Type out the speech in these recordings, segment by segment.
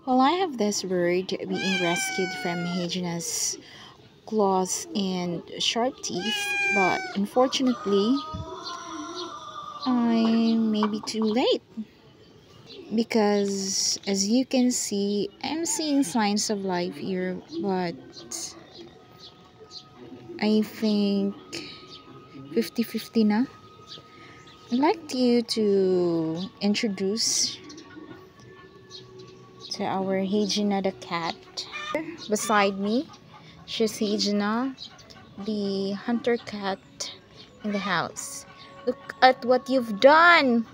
Well, I have this bird being rescued from hyena's claws and sharp teeth, but unfortunately, I may be too late because, as you can see, I'm seeing signs of life here, but I think 50-50 na. I'd like you to introduce to our Hyena the cat. Beside me, she's Hyena, the hunter cat in the house. Look at what you've done!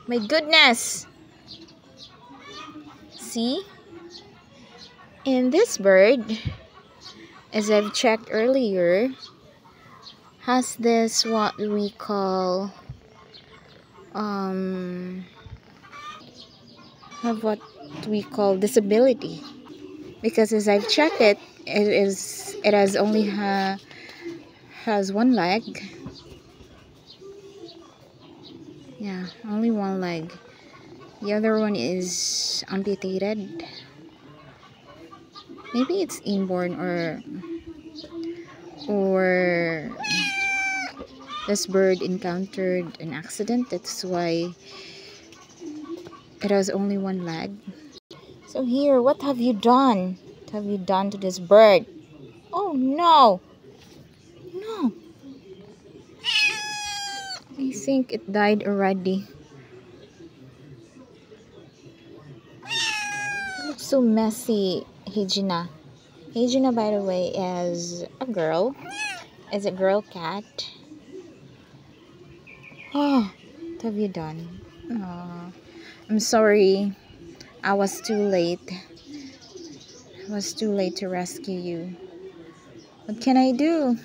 My goodness! See? And this bird, as I've checked earlier, has this what we call have what we call disability, because as I've checked it has only has one leg. Yeah, only one leg. The other one is amputated. Maybe it's inborn, or this bird encountered an accident. That's why it has only one leg. So here, what have you done? What have you done to this bird? Oh no! No! I think it died already. It looks so messy, Hyena. Hyena, by the way, is a girl. Is a girl cat. Oh, what have you done? Oh, I'm sorry. I was too late. I was too late to rescue you. What can I do?